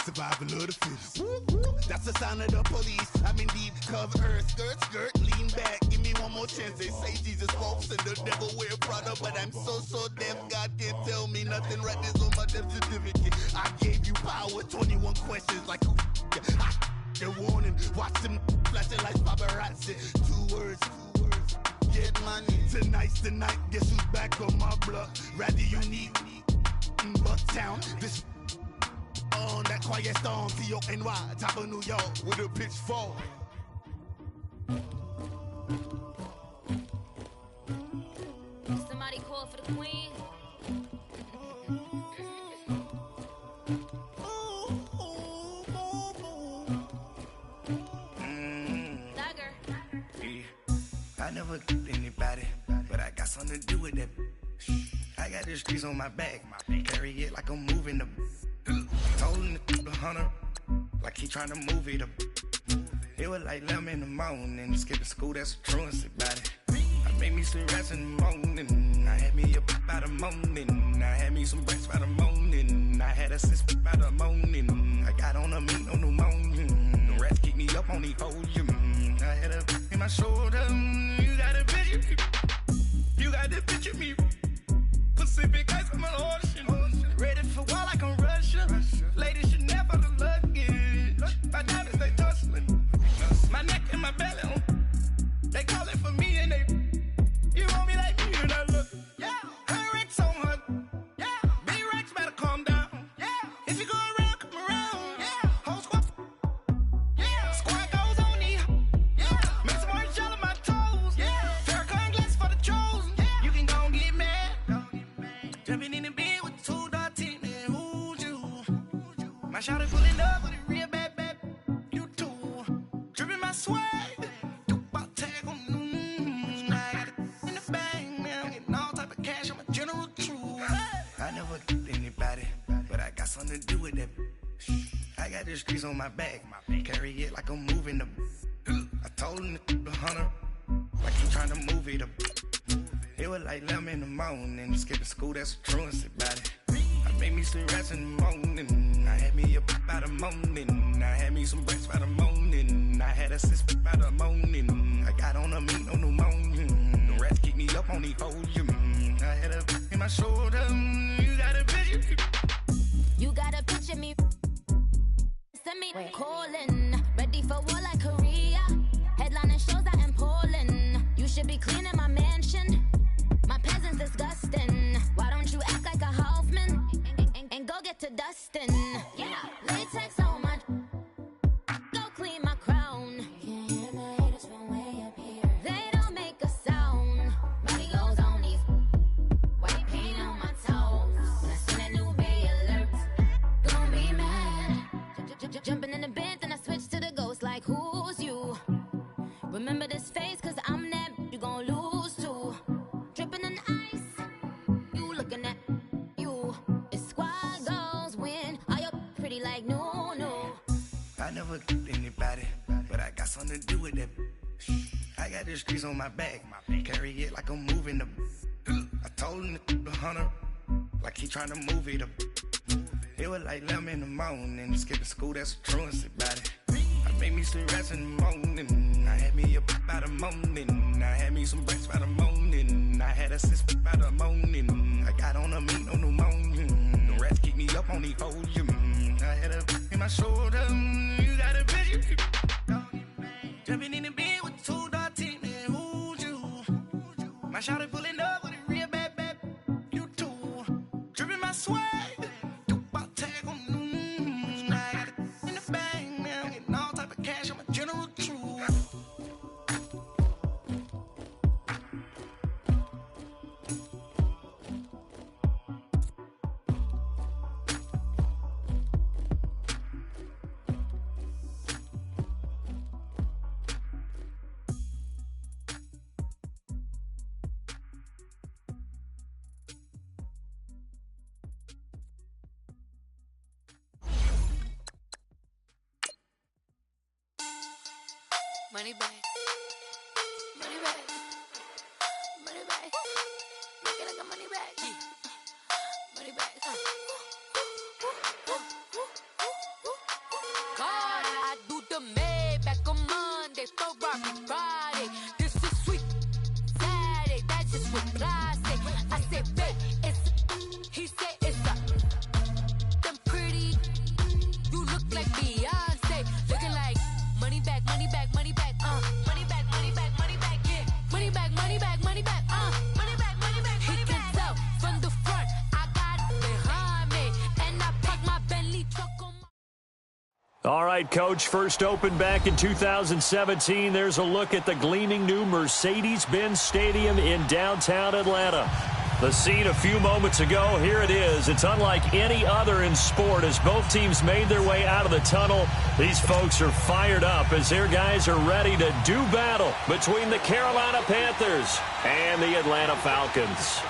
Survival of the fittest. That's the sign of the police. I'm in deep cover earth, skirt, lean back. Give me one more chance. They say Jesus walks and the devil wear Prada, but I'm so deaf. God can't tell me nothing. Right this on my death certificate. I gave you power. 21 questions like who? The warning. Watch them flashing like paparazzi. Two words. Get money. Tonight's the night. Guess who's back on my block? Rather unique. Bucktown. This. On that quiet storm, T-O-N-Y, top of New York, with a pitchfork. Somebody call for the queen. I never killed anybody, but I got something to do with that. I got the streets on my back, carry it like I'm moving the. Told him to the hunter, like he tryna move it up. It was like 11 in the morning, skipping school, that's a truancy about it. I made me some rats in the morning, I had me up by the morning. I had me some breaks by the morning, I had a sis by the morning. I got on a meat on the morning, the rats keep me up on the podium. I had a in my shoulder, you got a picture me, you got the picture me. Pacific ice on my ocean, ready for war like I'm Russia. Ladies should never the luggage. My diamonds they tussling, my neck and my belly. They call it for me and they. You want me like me and I look. Yeah, her Rex on her. Yeah, B-Rex better calm down. Yeah, if you go around, come around. Yeah, whole squad. Yeah, squad goes on me. Yeah, make some orange gel on my toes. Yeah, Farrakhan glass for the chosen. Yeah, you can go and get mad. Jumping in the bed with 2 dark teeth, man, who's you? My shawty pulling up with a real bad, you too. Dripping my swag, Tupac tag on, I got it in the bag, man, I'm getting all type of cash, I'm a general truth. I never killed anybody, but I got something to do with that. I got the streets on my back, carry it like I'm moving the. I told him to the hunter, like he tryna move it up. It was like 11 in the morning, skipping school, that's a truancy about it. I made me some rats in the morning, I had me up by the morning. I had me some breaks by the morning, I had a sis by the morning. I got on a meat on the morning, the rats keep me up on the podium. I had a in my shoulder, you got a picture. You got a picture me. Send me calling, ready for war like Korea. Headlining shows out in Poland. You should be cleaning my mansion. My peasants disgusting. Why don't you act like a Hoffman and go get to dustin'? Yeah, latex on my. Go clean my crown. You can hear my haters from way up here. They don't make a sound. Money goes on these. White paint on my toes. When I send a new Bay alert, gon' be mad. Jumping in the bed, then I switch to the ghost like who's you? Remember this face, cause I'm that you gon' lose too. Dripping in ice, you looking at you. It's squad goals win. Are you pretty like no? I never killed anybody, but I got something to do with that. I got the streets on my back, carry it like I'm moving the. I told him to the hunter, like he tryna move it up. It was like 11 in the morning, skipping school, that's a truancy about it. I made me some rats in the morning, I had me up by the morning. I had me some breaks by the morning, I had a sis by the morning. I got on a meat on the morning, the rats keep me up on the podium. I had a in my shoulder, you got a picture. Jumping in the bed with 2 dark teeth, man, who's you? My shawty pulling up with a real bad, you too. Dripping my swag. Money back. Money back. Money back. Make it like a money back. Yeah. Money back. the Maybach on Monday for Rocky Friday. This is sweet Saturday, that's just what I say. I said, babe, he said it's a them pretty. You look like Beyonce, looking like money back, money back, money back, money back, money back, money back, yeah, money back, money back, money back, money back, money back. He can tell from the front, I got it behind me, and I park my Bentley truck on my. All right, Coach, first opened back in 2017. There's a look at the gleaming new Mercedes-Benz Stadium in downtown Atlanta. The scene a few moments ago, here it is. It's unlike any other in sport as both teams made their way out of the tunnel. These folks are fired up as their guys are ready to do battle between the Carolina Panthers and the Atlanta Falcons.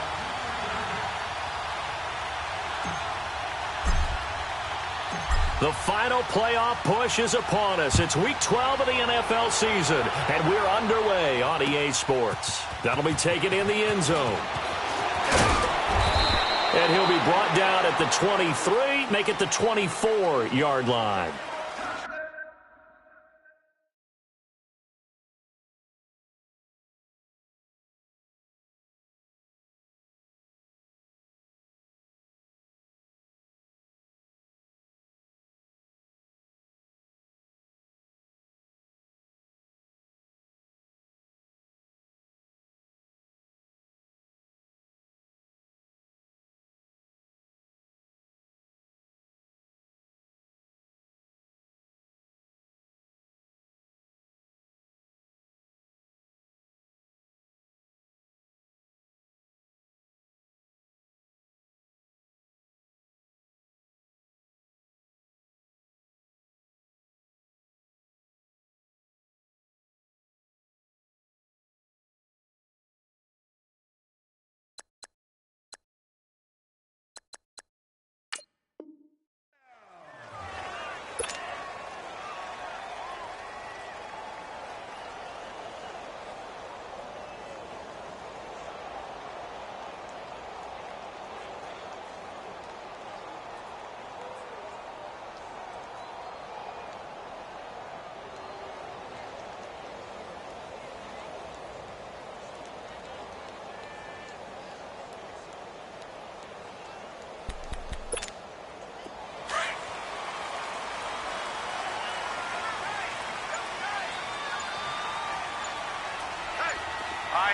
The final playoff push is upon us. It's week 12 of the NFL season, and we're underway on EA Sports. That'll be taken in the end zone. And he'll be brought down at the 23, make it the 24-yard line.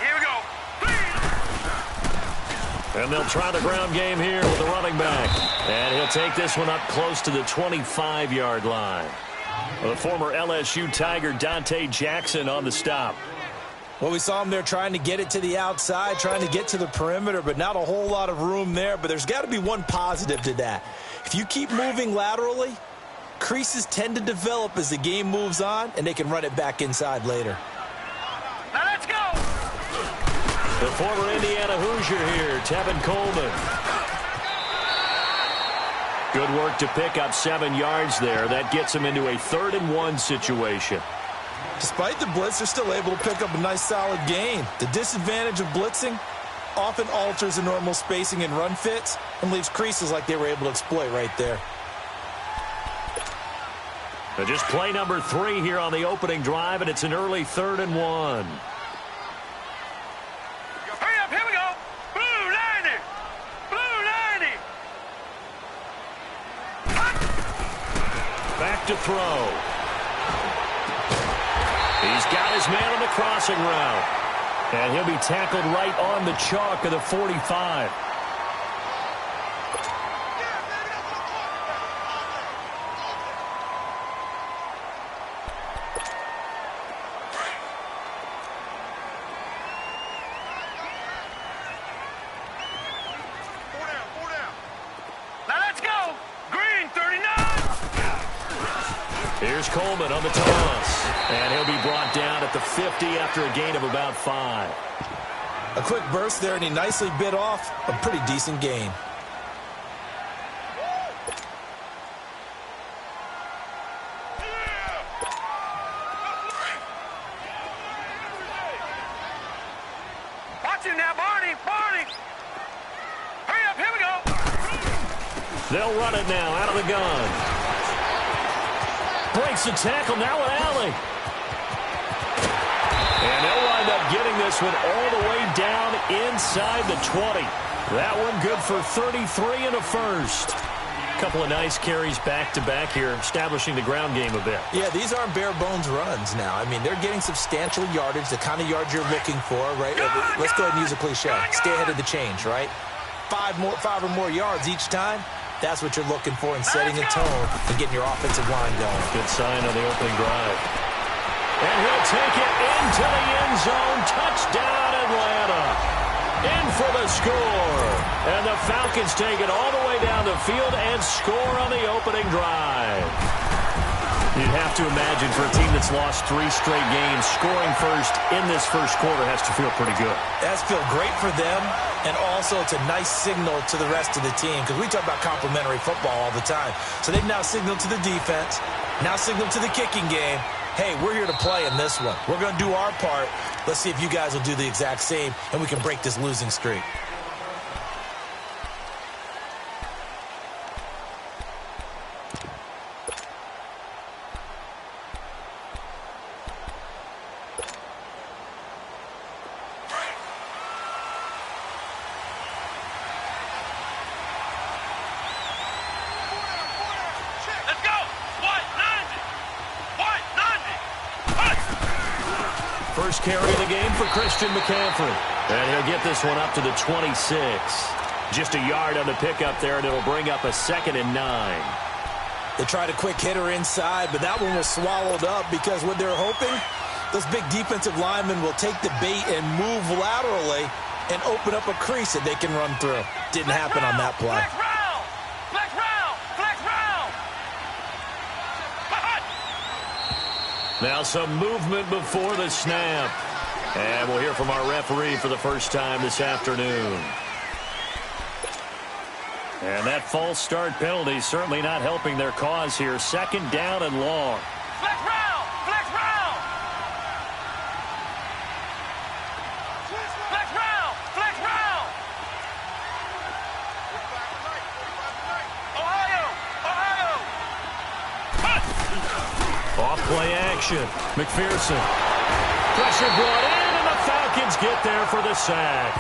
Here we go. And they'll try the ground game here with the running back. And he'll take this one up close to the 25-yard line. The former LSU Tiger Dante Jackson on the stop. Well, we saw him there trying to get it to the outside, trying to get to the perimeter, but not a whole lot of room there. But there's got to be one positive to that. If you keep moving laterally, creases tend to develop as the game moves on, and they can run it back inside later. Now let's go. The former Indiana Hoosier here, Tevin Coleman. Good work to pick up 7 yards there. That gets him into a 3rd-and-1 situation. Despite the blitz, they're still able to pick up a nice solid gain. The disadvantage of blitzing often alters the normal spacing and run fits and leaves creases like they were able to exploit right there. Just play number 3 here on the opening drive, and it's an early 3rd-and-1. Hurry up, here we go. Blue 90. Blue 90. Back to throw. He's got his man on the crossing route. And he'll be tackled right on the chalk of the 45. Here's Coleman on the toss. And he'll be brought down at the 50 after a gain of about 5. A quick burst there, and he nicely bit off a pretty decent gain. Watch him now, Barney. Barney. Hurry up, here we go. They'll run it now out of the gun. Breaks the tackle, now an alley. And they'll wind up getting this one all the way down inside the 20. That one good for 33 and a first. Couple of nice carries back-to-back here, establishing the ground game a bit. Yeah, these aren't bare-bones runs now. I mean, they're getting substantial yardage, the kind of yards you're looking for, right? Let's go ahead and use a cliche. Stay ahead of the change, right? 5 or more yards each time. That's what you're looking for in setting a tone and getting your offensive line going. Good sign on the opening drive. And he'll take it into the end zone. Touchdown, Atlanta. In for the score. And the Falcons take it all the way down the field and score on the opening drive. You'd have to imagine for a team that's lost 3 straight games, scoring first in this first quarter has to feel pretty good. That's feel great for them, and also it's a nice signal to the rest of the team because we talk about complimentary football all the time. So they've now signaled to the defense, now signaled to the kicking game, hey, we're here to play in this one. We're going to do our part. Let's see if you guys will do the exact same, and we can break this losing streak. First carry of the game for Christian McCaffrey. And he'll get this one up to the 26. Just a yard on the pickup there, and it'll bring up a 2nd and 9. They tried a quick hitter inside, but that one was swallowed up because what they're hoping, those big defensive linemen will take the bait and move laterally and open up a crease that they can run through. Didn't happen on that play. Now some movement before the snap. And we'll hear from our referee for the first time this afternoon. And that false start penalty certainly not helping their cause here. 2nd down and long. Flex round! Flex round! Flex round! Flex round! Ohio! Ohio! Off play action. McPherson. Pressure brought in, and the Falcons get there for the sack.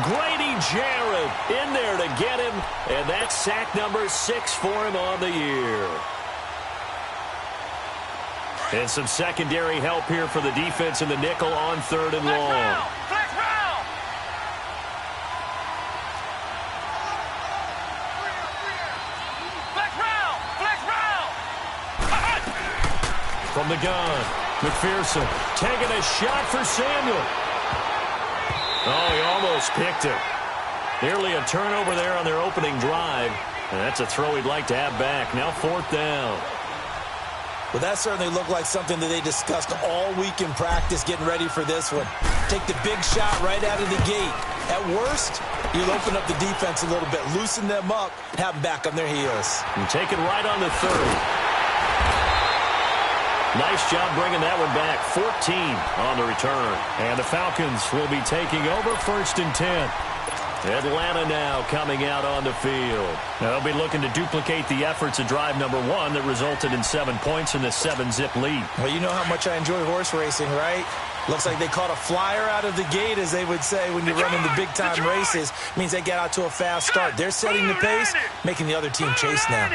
Grady Jarrett in there to get him, and that's sack number 6 for him on the year. And some secondary help here for the defense in the nickel on 3rd and long. Flex round! Flex round! Flex round! From the gun, McPherson taking a shot for Samuel. Oh, he almost picked it. Nearly a turnover there on their opening drive. And that's a throw he'd like to have back. Now 4th down. Well, that certainly looked like something that they discussed all week in practice getting ready for this one. Take the big shot right out of the gate. At worst, you'll open up the defense a little bit, loosen them up, have them back on their heels. And take it right on the 30. Nice job bringing that one back. 14 on the return. And the Falcons will be taking over 1st and 10. Atlanta now coming out on the field. Now they'll be looking to duplicate the efforts of drive number 1 that resulted in 7 points in the 7-zip lead. Well, you know how much I enjoy horse racing, right? Looks like they caught a flyer out of the gate, as they would say when you're running the big-time races. Means they get out to a fast start. They're setting the pace, making the other team chase now.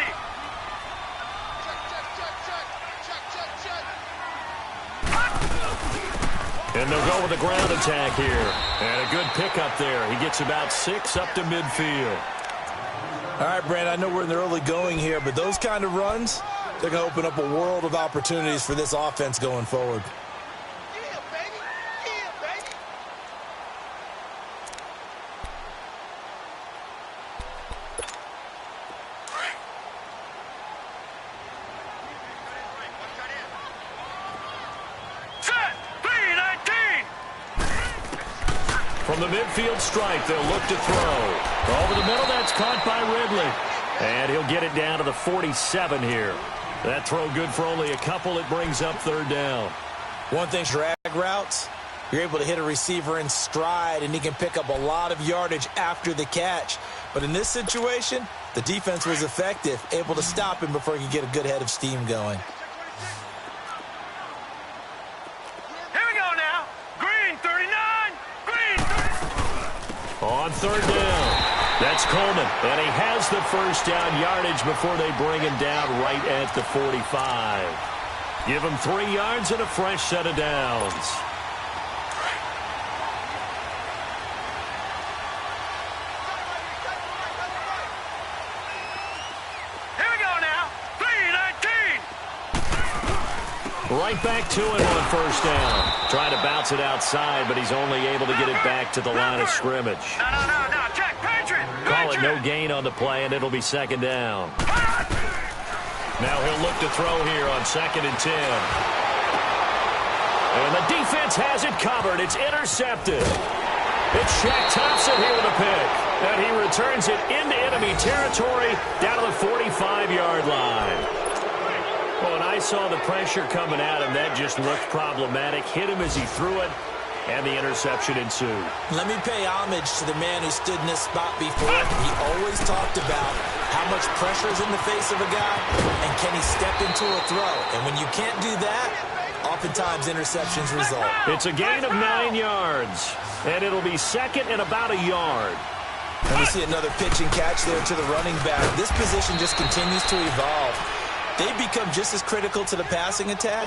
And they'll go with a ground attack here. And a good pickup there. He gets about 6 up to midfield. All right, Brand, I know we're in the early going here, but those kind of runs, they're going to open up a world of opportunities for this offense going forward. Yeah, baby! Yeah, baby! From the midfield stripe, they'll look to throw. Over the middle, that's caught by Ridley. And he'll get it down to the 47 here. That throw good for only a couple. It brings up 3rd down. One thing's drag routes. You're able to hit a receiver in stride, and he can pick up a lot of yardage after the catch. But in this situation, the defense was effective, able to stop him before he could get a good head of steam going. Here we go now. Green 39. Green 39. On third down. That's Coleman, and he has the first down yardage before they bring him down right at the 45. Give him 3 yards and a fresh set of downs. Here we go now. 3-19. Right back to him on first down. Trying to bounce it outside, but he's only able to get it back to the line of scrimmage. No. Check, Patriot. Call it no gain on the play, and it'll be second down. Now he'll look to throw here on 2nd and 10. And the defense has it covered. It's intercepted. It's Shaq Thompson here with a pick. And he returns it into enemy territory down to the 45-yard line. Well, when I saw the pressure coming at him, that just looked problematic. Hit him as he threw it, and the interception ensued. Let me pay homage to the man who stood in this spot before. He always talked about how much pressure is in the face of a guy, and can he step into a throw. And when you can't do that, oftentimes interceptions result. It's a gain of 9 yards, and it'll be second and about a yard. And we see another pitch and catch there to the running back. This position just continues to evolve. They become just as critical to the passing attack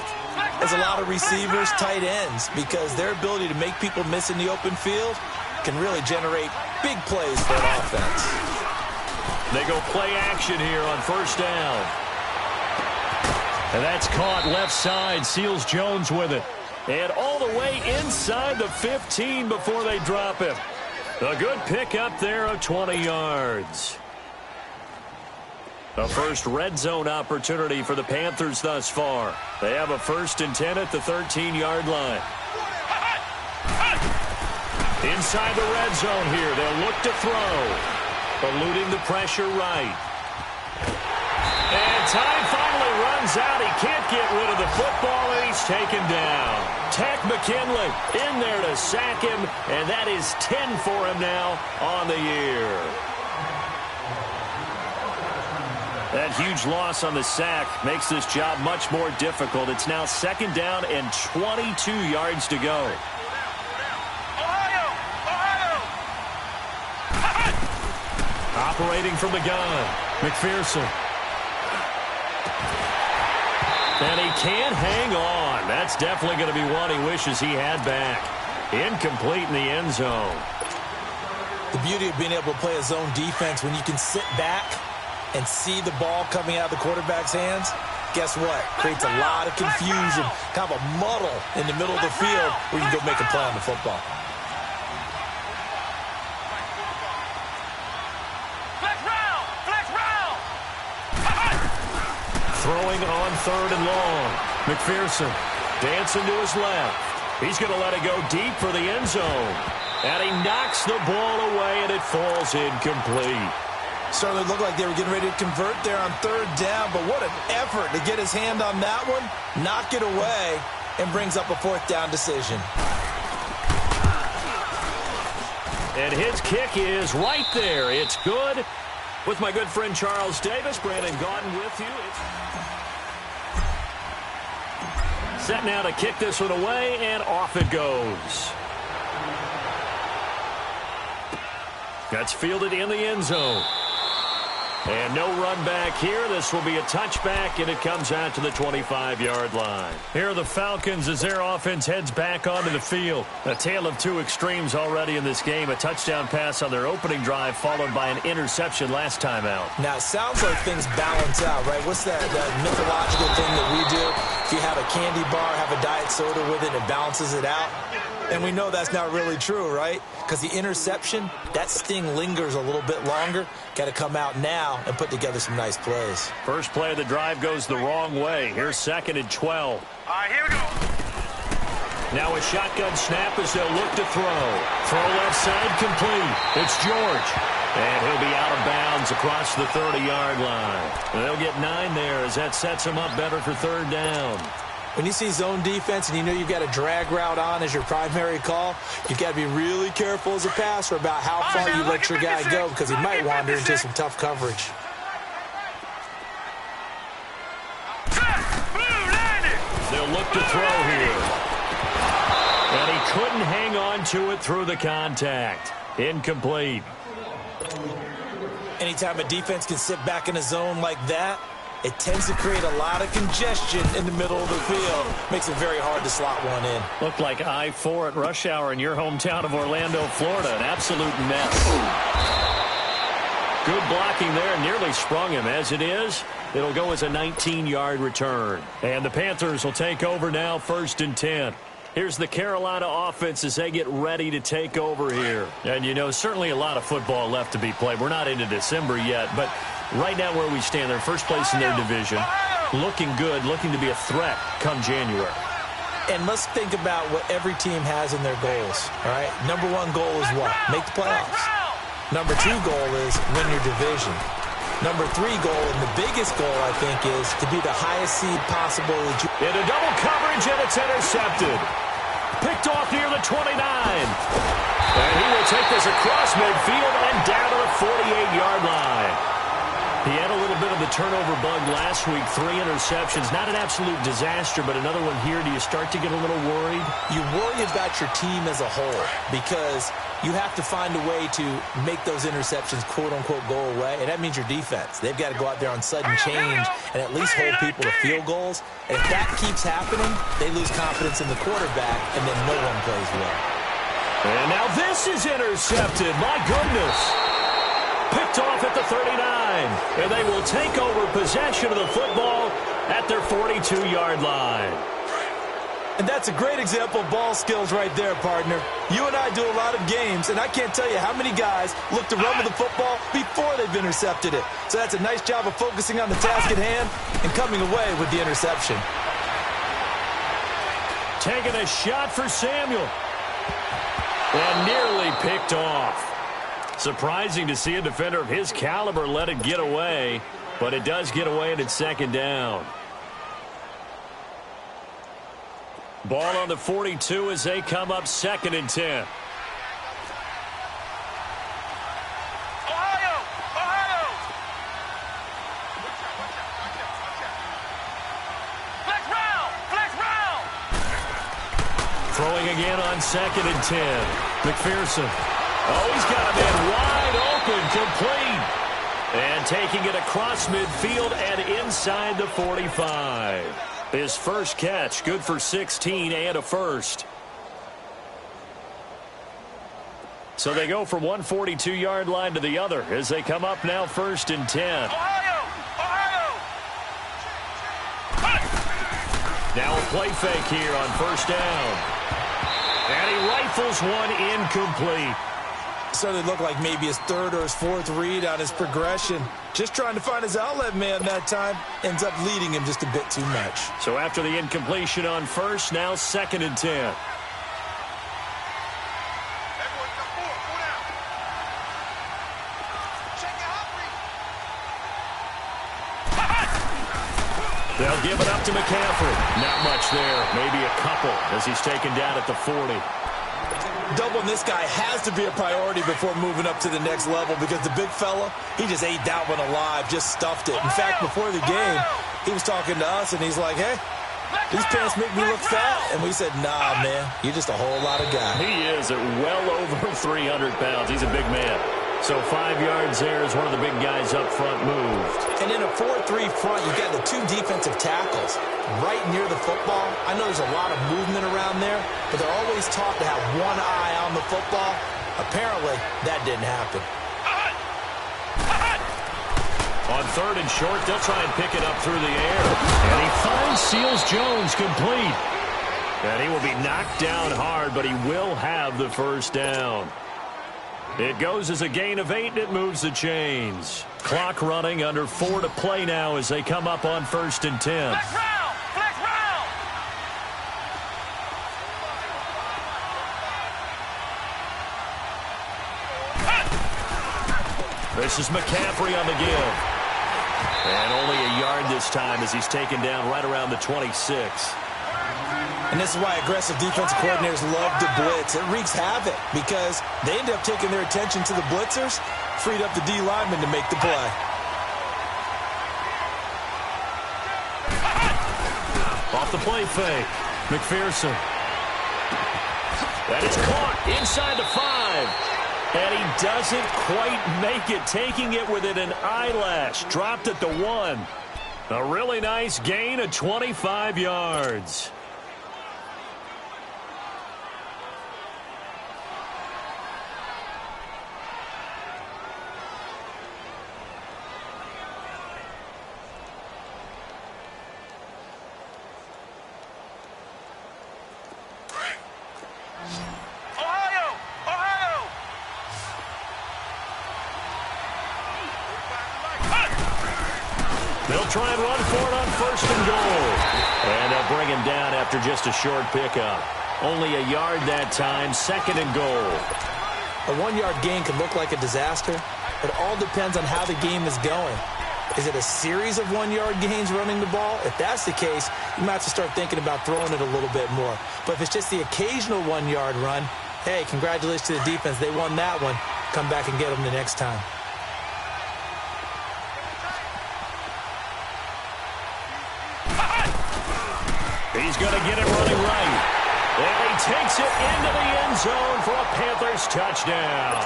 as a lot of receivers, tight ends, because their ability to make people miss in the open field can really generate big plays for an offense. They go play action here on first down. And that's caught left side. Seals Jones with it. And all the way inside the 15 before they drop him. A good pickup there of 20 yards. A first red zone opportunity for the Panthers thus far. They have a 1st and 10 at the 13-yard line. Inside the red zone here. They'll look to throw. Eluding the pressure right. And time finally runs out. He can't get rid of the football, and he's taken down. Tack McKinley in there to sack him, and that is 10 for him now on the year. That huge loss on the sack makes this job much more difficult. It's now 2nd down and 22 yards to go. Ohio! Operating from the gun, McPherson. And he can't hang on. That's definitely going to be one he wishes he had back. Incomplete in the end zone. The beauty of being able to play a zone defense when you can sit back and see the ball coming out of the quarterback's hands, guess what? Creates a lot of confusion, kind of a muddle in the middle of the field where you can go make a play on the football. Flex round! Throwing on 3rd and long. McPherson dancing to his left. He's going to let it go deep for the end zone. And he knocks the ball away, and it falls incomplete. Certainly looked like they were getting ready to convert there on 3rd down, but what an effort to get his hand on that one, knock it away, and brings up a 4th down decision. And his kick is right there. It's good. With my good friend Charles Davis, Brandon Gaudin with you. Set now to kick this one away, and off it goes. That's fielded in the end zone. And no run back here. This will be a touchback, and it comes out to the 25-yard line. Here are the Falcons as their offense heads back onto the field. A tale of two extremes already in this game. A touchdown pass on their opening drive, followed by an interception last time out. Now, it sounds like things balance out, right? What's that mythological thing that we do? If you have a candy bar, have a diet soda with it, it balances it out. And we know that's not really true, right? Because the interception, that sting lingers a little bit longer. Got to come out now and put together some nice plays. First play of the drive goes the wrong way. Here's 2nd and 12. All right, here we go. Now a shotgun snap as they'll look to throw. Throw left side complete. It's George. And he'll be out of bounds across the 30-yard line. They'll get 9 there as that sets him up better for 3rd down. When you see zone defense and you know you've got a drag route on as your primary call, you've got to be really careful as a passer about how far you let your guy go because he might wander into some tough coverage. Blue line! They'll look to throw here. And he couldn't hang on to it through the contact. Incomplete. Anytime a defense can sit back in a zone like that, it tends to create a lot of congestion in the middle of the field. Makes it very hard to slot one in. Looked like I-4 at rush hour in your hometown of Orlando, Florida. An absolute mess. Good blocking there. Nearly sprung him. As it is, it'll go as a 19-yard return. And the Panthers will take over now, 1st and 10. Here's the Carolina offense as they get ready to take over here. And, you know, certainly a lot of football left to be played. We're not into December yet, but right now where we stand, they're first place in their division. Looking good, looking to be a threat come January. And let's think about what every team has in their goals, all right? Number 1 goal is what? Make the playoffs. Number 2 goal is win your division. Number 3 goal, and the biggest goal, I think, is to be the highest seed possible. Into double coverage, and it's intercepted. Picked off near the 29. And he will take this across midfield and down to the 48-yard line. He had a little bit of the turnover bug last week, 3 interceptions. Not an absolute disaster, but another one here. Do you start to get a little worried? You worry about your team as a whole because you have to find a way to make those interceptions, quote-unquote, go away, and that means your defense. They've got to go out there on sudden change and at least hold people to field goals. And if that keeps happening, they lose confidence in the quarterback, and then no one plays well. And now this is intercepted. My goodness. Picked off at the 39. And they will take over possession of the football at their 42-yard line. And that's a great example of ball skills right there, partner. You and I do a lot of games, and I can't tell you how many guys look to run with the football before they've intercepted it. So that's a nice job of focusing on the task at hand and coming away with the interception. Taking a shot for Samuel. And nearly picked off. Surprising to see a defender of his caliber let it get away, but it does get away and it's 2nd down. Ball on the 42 as they come up 2nd and 10. Ohio! Flex round! Throwing again on 2nd and 10. McPherson. Oh, he's got a man wide open, complete. And taking it across midfield and inside the 45. His first catch, good for 16 and a first. So they go from one 42-yard line to the other as they come up now 1st and 10. Ohio! Now a play fake here on 1st down. And he rifles one incomplete. Started to look like maybe his 3rd or his 4th read on his progression. Just trying to find his outlet man that time. Ends up leading him just a bit too much. So after the incompletion on 1st, now 2nd and 10. They'll give it up to McCaffrey. Not much there. Maybe a couple as he's taken down at the 40. Doubling this guy has to be a priority before moving up to the next level because the big fella, he just ate that one alive, just stuffed it. In fact, before the game, he was talking to us, and he's like, hey, these pants make me look fat. And we said, nah, man, you're just a whole lot of guy. He is at well over 300 pounds. He's a big man. So 5 yards there as one of the big guys up front moved. And in a 4-3 front, you've got the 2 defensive tackles right near the football. I know there's a lot of movement around there, but they're always taught to have one eye on the football. Apparently, that didn't happen. On 3rd and short, they'll try and pick it up through the air. And he finds Seals Jones complete. And he will be knocked down hard, but he will have the 1st down. It goes as a gain of 8, and it moves the chains. Clock running, under 4 to play now as they come up on 1st and 10. Flex round! This is McCaffrey on the give. And only a yard this time as he's taken down right around the 26. And this is why aggressive defensive coordinators love to blitz. It wreaks havoc because they end up taking their attention to the blitzers, freed up the D lineman to make the play. Off the play fake. McPherson. That is caught inside the 5. And he doesn't quite make it, taking it within an eyelash. Dropped at the 1. A really nice gain of 25 yards. They'll try and run for it on 1st and goal. And they'll bring him down after just a short pickup. Only a yard that time, 2nd and goal. A 1-yard gain could look like a disaster. It all depends on how the game is going. Is it a series of 1-yard gains running the ball? If that's the case, you might have to start thinking about throwing it a little bit more. But if it's just the occasional 1-yard run, hey, congratulations to the defense. They won that one. Come back and get them the next time. He's going to get it running right. And he takes it into the end zone for a Panthers touchdown.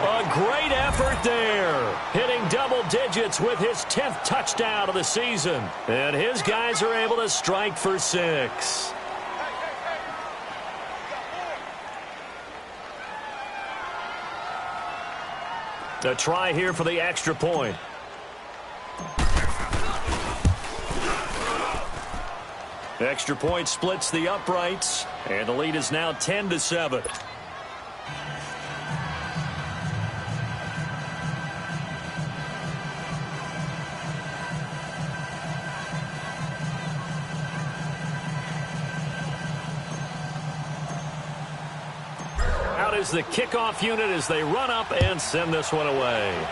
A great effort there. Hitting double digits with his 10th touchdown of the season. And his guys are able to strike for 6. A try here for the extra point. Extra point splits the uprights, and the lead is now 10-7. Out is the kickoff unit as they run up and send this one away.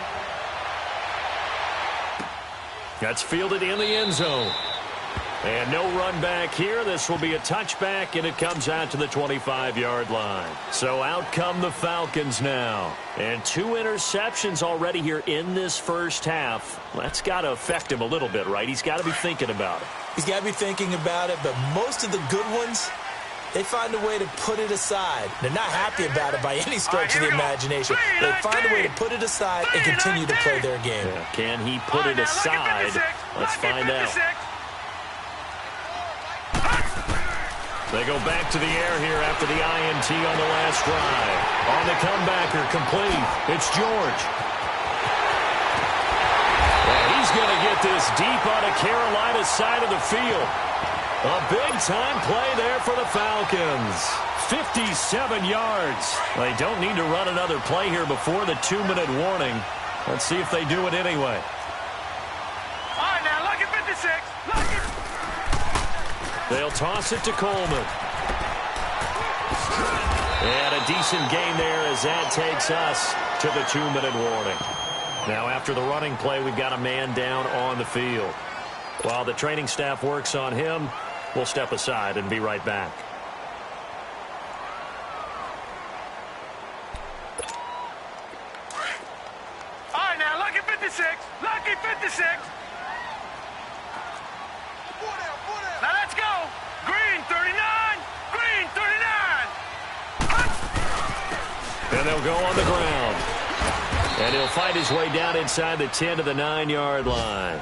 That's fielded in the end zone. And no run back here. This will be a touchback, and it comes out to the 25-yard line. So out come the Falcons now. And 2 interceptions already here in this first half. That's got to affect him a little bit, right? He's got to be thinking about it. He's got to be thinking about it, but most of the good ones, they find a way to put it aside. They're not happy about it by any stretch of the imagination. They find a way to put it aside and continue to play their game. Yeah. Can he put it aside? Let's find out. They go back to the air here after the INT on the last drive. On the comebacker, complete. It's George. And he's going to get this deep on the Carolina side of the field. A big-time play there for the Falcons. 57 yards. They don't need to run another play here before the 2-minute warning. Let's see if they do it anyway. All right, now, look at 56. Look at... They'll toss it to Coleman. And a decent gain there as that takes us to the 2-minute warning. Now, after the running play, we've got a man down on the field. While the training staff works on him, we'll step aside and be right back. All right, now, look at 56. Lucky 56. Now let's go. Green 39. Green 39. And they'll go on the ground. And he'll fight his way down inside the 10 to the 9-yard line.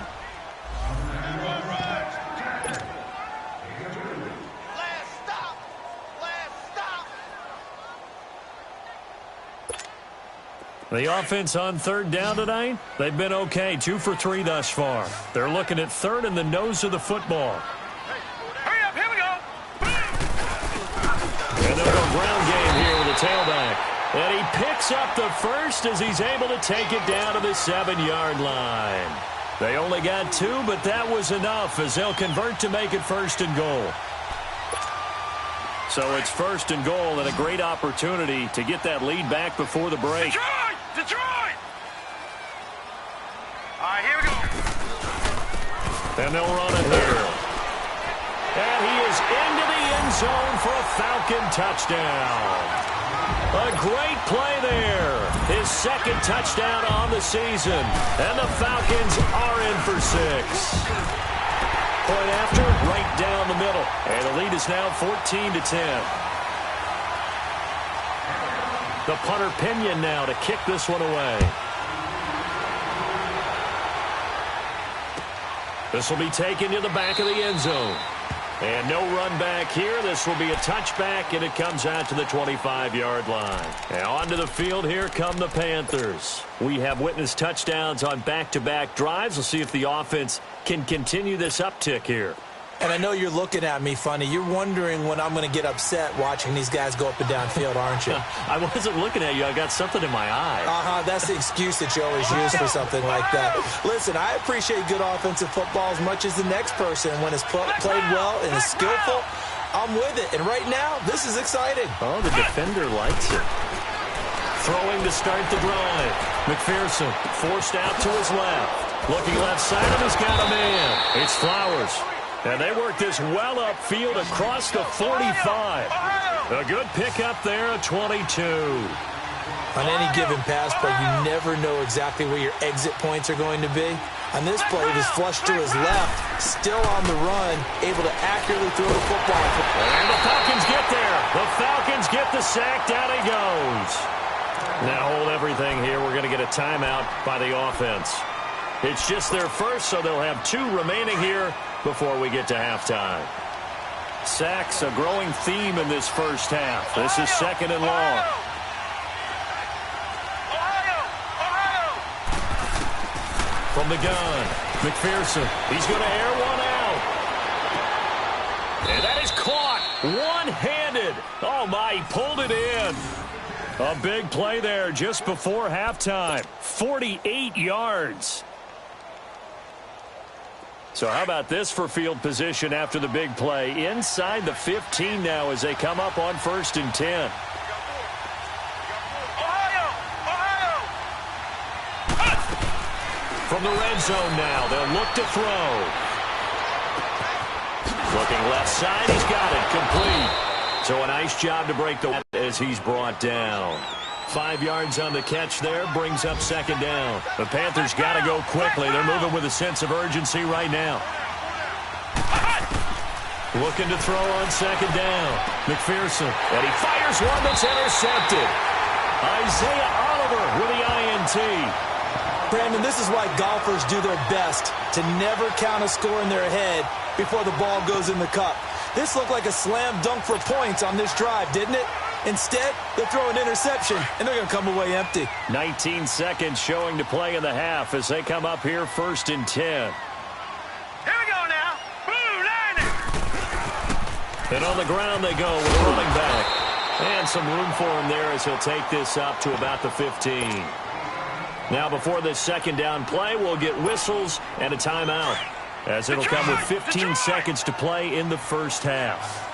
The offense on 3rd down tonight, they've been okay. 2 for 3 thus far. They're looking at 3rd in the nose of the football. Hurry up, here we go. And they'll go ground game here with the tailback. And he picks up the first as he's able to take it down to the 7-yard line. They only got 2, but that was enough as they'll convert to make it 1st and goal. So it's 1st and goal and a great opportunity to get that lead back before the break. Detroit! Detroit! All right, here we go. And they'll run it here. And he is into the end zone for a Falcon touchdown. A great play there. His 2nd touchdown on the season. And the Falcons are in for 6. Point after, right right down the middle. And the lead is now 14-10. The punter Pinion now to kick this one away. This will be taken to the back of the end zone. And no run back here. This will be a touchback, and it comes out to the 25-yard line. And onto the field, here come the Panthers. We have witnessed touchdowns on back-to-back drives. We'll see if the offense can continue this uptick here. And I know you're looking at me funny. You're wondering when I'm going to get upset watching these guys go up and down field, aren't you? I wasn't looking at you. I got something in my eye. That's the excuse that you always use for something like that. Listen, I appreciate good offensive football as much as the next person. When it's played well and is skillful, I'm with it. And right now, this is exciting. Oh, the defender likes it. Throwing to start the drive. McPherson forced out to his left. Looking left side, and he's got a man. It's Flowers. And they work this well upfield across the 45. A good pickup there at 22. On any given pass play, you never know exactly where your exit points are going to be. On this play, he was flushed to his left, still on the run, able to accurately throw the football. And the Falcons get there. The Falcons get the sack. Down he goes. Now hold everything here. We're going to get a timeout by the offense. It's just their first, so they'll have 2 remaining here before we get to halftime. Sacks, a growing theme in this first half. This is 2nd and long. From the gun, McPherson. He's going to air one out. And that is caught one-handed. Oh, my, he pulled it in. A big play there just before halftime. 48 yards. So how about this for field position after the big play? Inside the 15 now as they come up on 1st and 10. From the red zone now, they'll look to throw. Looking left side, he's got it, complete. So a nice job to break the as he's brought down. 5 yards on the catch there, brings up 2nd down. The Panthers got to go quickly. They're moving with a sense of urgency right now. Looking to throw on 2nd down. McPherson, and he fires one that's intercepted. Isaiah Oliver with the INT. Brandon, this is why golfers do their best to never count a score in their head before the ball goes in the cup. This looked like a slam dunk for points on this drive, didn't it? Instead, they'll throw an interception, and they're going to come away empty. 19 seconds showing to play in the half as they come up here 1st and 10. Here we go now. Blue Niners. And on the ground they go with a running back. And some room for him there as he'll take this up to about the 15. Now before this 2nd down play, we'll get whistles and a timeout, as it'll come with 15 seconds to play in the first half.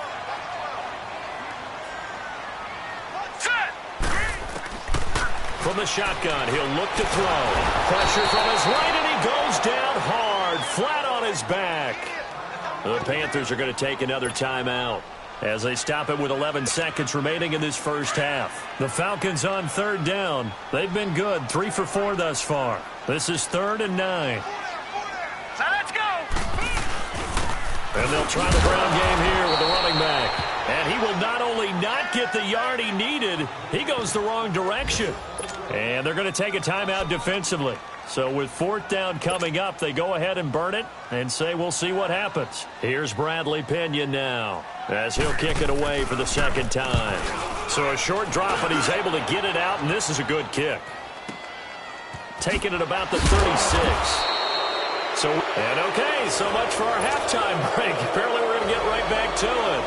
From the shotgun, he'll look to throw. Pressure from his right, and he goes down hard, flat on his back. The Panthers are going to take another timeout as they stop it with 11 seconds remaining in this first half. The Falcons on 3rd down. They've been good, 3 for 4 thus far. This is 3rd and 9. So let's go. And they'll try the ground game here with the running back. And he will not only not get the yard he needed, he goes the wrong direction. And they're going to take a timeout defensively. So with 4th down coming up, they go ahead and burn it and say we'll see what happens. Here's Bradley Pinion now as he'll kick it away for the 2nd time. So a short drop, but he's able to get it out, and this is a good kick. Taking it about the 36. And okay, so much for our halftime break. Apparently we're going to get right back to it.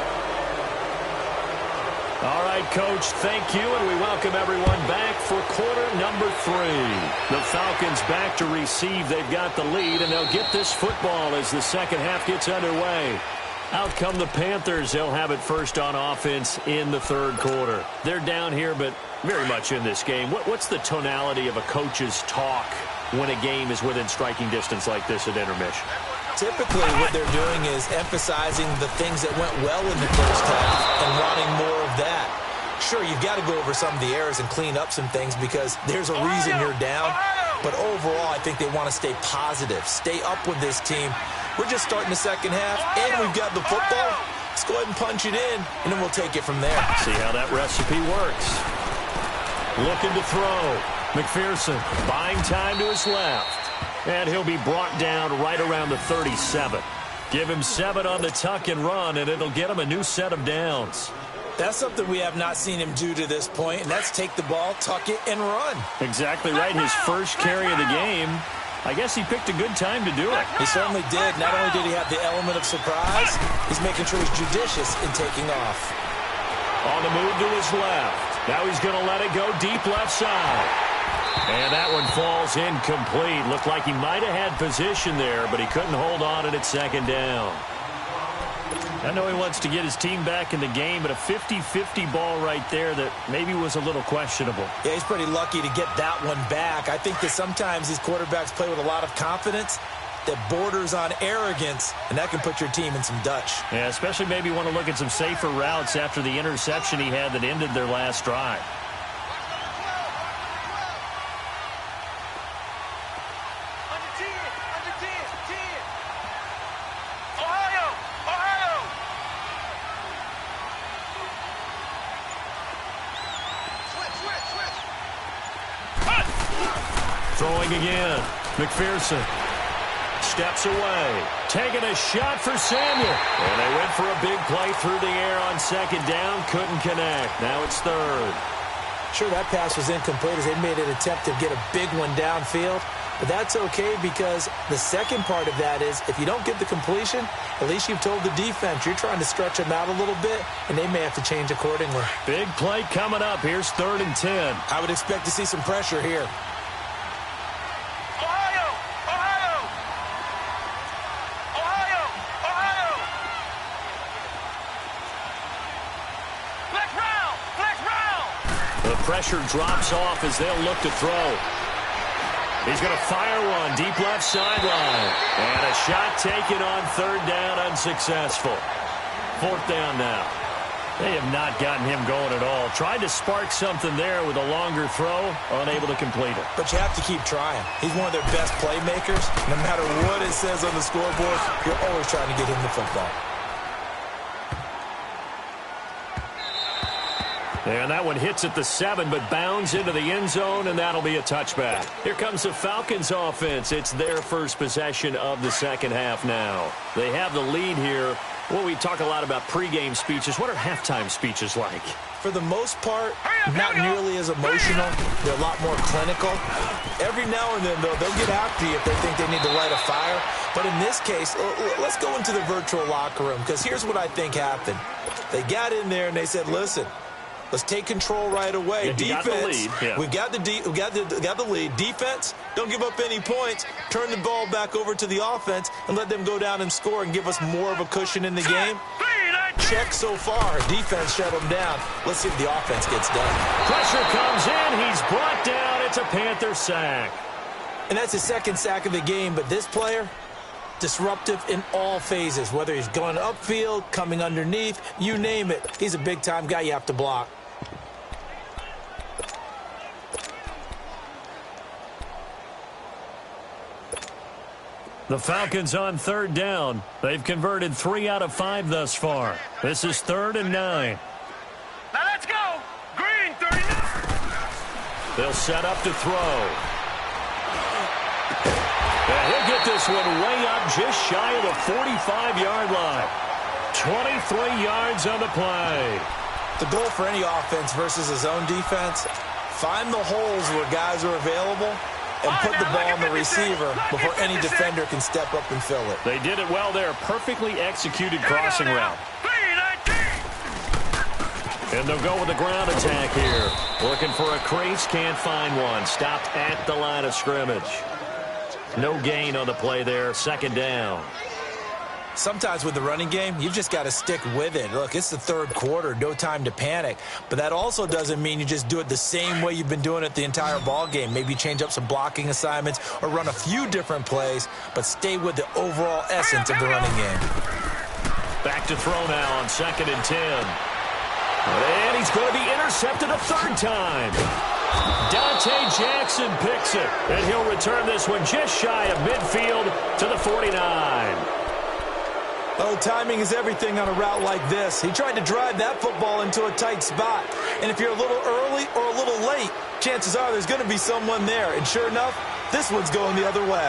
All right, Coach, thank you, and we welcome everyone back for quarter number 3. The Falcons back to receive. They've got the lead, and they'll get this football as the second half gets underway. Out come the Panthers. They'll have it first on offense in the 3rd quarter. They're down here, but very much in this game. What's the tonality of a coach's talk when a game is within striking distance like this at intermission? Typically, what they're doing is emphasizing the things that went well in the first half and wanting more of that. Sure, you've got to go over some of the errors and clean up some things because there's a reason you're down. But overall, I think they want to stay positive, stay up with this team, we're just starting the second half, and we've got the football. Let's go ahead and punch it in, and then we'll take it from there. See how that recipe works. Looking to throw. McPherson buying time to his left. And he'll be brought down right around the 37. Give him 7 on the tuck and run, and it'll get him a new set of downs. That's something we have not seen him do to this point, and that's take the ball, tuck it, and run. Exactly right. His first carry of the game. I guess he picked a good time to do it. He certainly did. Not only did he have the element of surprise, he's making sure he's judicious in taking off. On the move to his left. Now he's going to let it go deep left side. And that one falls incomplete. Looked like he might have had position there, but he couldn't hold on at second down. I know he wants to get his team back in the game, but a 50-50 ball right there that maybe was a little questionable. Yeah, he's pretty lucky to get that one back. I think that sometimes these quarterbacks play with a lot of confidence that borders on arrogance, and that can put your team in some Dutch. Yeah, especially maybe want to look at some safer routes after the interception he had that ended their last drive. Throwing again. McPherson steps away. Taking a shot for Samuel. And they went for a big play through the air on second down. Couldn't connect. Now it's third. Sure, that pass was incomplete as they made an attempt to get a big one downfield. But that's okay because the second part of that is if you don't get the completion, at least you've told the defense you're trying to stretch them out a little bit, and they may have to change accordingly. Big play coming up. Here's 3rd and 10. I would expect to see some pressure here. Pressure drops off as they'll look to throw. He's going to fire one deep left sideline. And a shot taken on 3rd down, unsuccessful. 4th down now. They have not gotten him going at all. Tried to spark something there with a longer throw, unable to complete it. But you have to keep trying. He's one of their best playmakers. No matter what it says on the scoreboard, you're always trying to get him the football. And that one hits at the 7, but bounds into the end zone, and that'll be a touchback. Here comes the Falcons offense. It's their first possession of the second half now. They have the lead here. Well, we talk a lot about pregame speeches. What are halftime speeches like? For the most part, not nearly as emotional. They're a lot more clinical. Every now and then, though, they'll get after you if they think they need to light a fire. But in this case, let's go into the virtual locker room, because here's what I think happened. They got in there and they said, listen, let's take control right away. Yeah, defense, we got the lead. Defense, don't give up any points. Turn the ball back over to the offense and let them go down and score and give us more of a cushion in the game. Check so far. Defense shut them down. Let's see if the offense gets done. Pressure comes in. He's brought down. It's a Panther sack. And that's his 2nd sack of the game. But this player, disruptive in all phases, whether he's going upfield, coming underneath, you name it. He's a big-time guy you have to block. The Falcons on 3rd down. They've converted 3 out of 5 thus far. This is 3rd and 9. Now let's go. Green 39. They'll set up to throw. And he'll get this one way up just shy of the 45-yard line. 23 yards on the play. The goal for any offense versus his own defense, find the holes where guys are available and put the ball on the receiver before any defender can step up and fill it. They did it well there. Perfectly executed crossing route. And they'll go with the ground attack here. Looking for a crease, can't find one. Stopped at the line of scrimmage. No gain on the play there. 2nd down. Sometimes with the running game, you've just got to stick with it. Look, it's the 3rd quarter, no time to panic. But that also doesn't mean you just do it the same way you've been doing it the entire ball game. Maybe change up some blocking assignments or run a few different plays, but stay with the overall essence of the running game. Back to throw now on 2nd and 10. And he's going to be intercepted a 3rd time. Dante Jackson picks it, and he'll return this one just shy of midfield to the 49. Oh, timing is everything on a route like this. He tried to drive that football into a tight spot. And if you're a little early or a little late, chances are there's going to be someone there. And sure enough, this one's going the other way.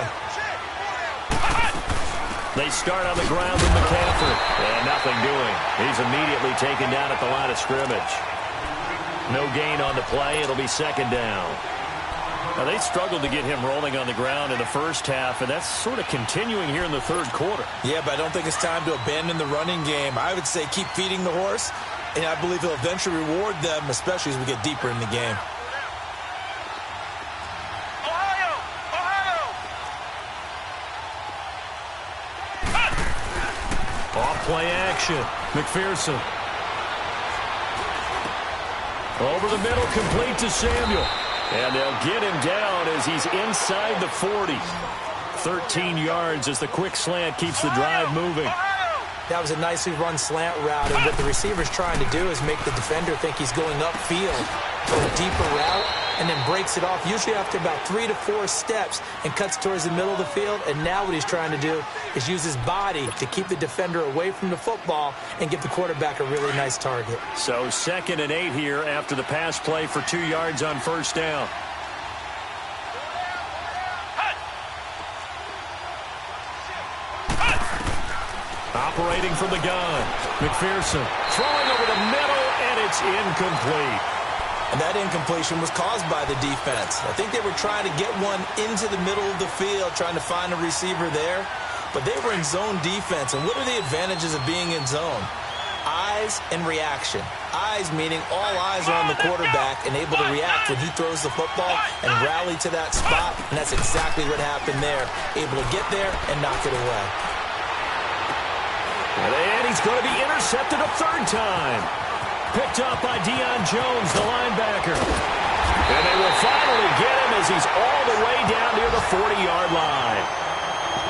They start on the ground with McCaffrey. And nothing doing. He's immediately taken down at the line of scrimmage. No gain on the play. It'll be second down. Now, they struggled to get him rolling on the ground in the first half, and that's sort of continuing here in the third quarter. Yeah, but I don't think it's time to abandon the running game. I would say keep feeding the horse, and I believe he'll eventually reward them, especially as we get deeper in the game. Off-play action. McPherson. Over the middle, complete to Samuel. And they'll get him down as he's inside the 40. 13 yards as the quick slant keeps the drive moving. That was a nicely run slant route, and what the receiver's trying to do is make the defender think he's going upfield for a deeper route, and then breaks it off, usually after about 3 to 4 steps, and cuts towards the middle of the field. And now what he's trying to do is use his body to keep the defender away from the football and give the quarterback a really nice target. So 2nd and 8 here after the pass play for 2 yards on first down. Operating from the gun. McPherson throwing over the middle, and it's incomplete. And that incompletion was caused by the defense. I think they were trying to get one into the middle of the field, trying to find a receiver there. But they were in zone defense. And what are the advantages of being in zone? Eyes and reaction. Eyes meaning all eyes are on the quarterback and able to react when he throws the football and rally to that spot. And that's exactly what happened there. Able to get there and knock it away. And he's going to be intercepted a third time. Picked up by Deion Jones, the linebacker. And they will finally get him as he's all the way down near the 40-yard line.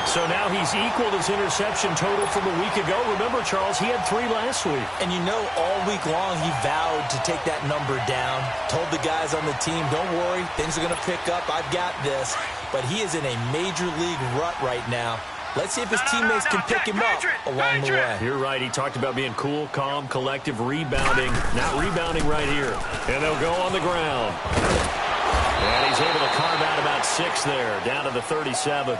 So now he's equaled his interception total from a week ago. Remember, Charles, he had 3 last week. And you know, all week long he vowed to take that number down. Told the guys on the team, don't worry, things are going to pick up. I've got this. But he is in a major league rut right now. Let's see if his teammates can pick him up along the way. You're right. He talked about being cool, calm, collective, rebounding. Not rebounding right here. And they'll go on the ground. And he's able to carve out about 6 there, down to the 37.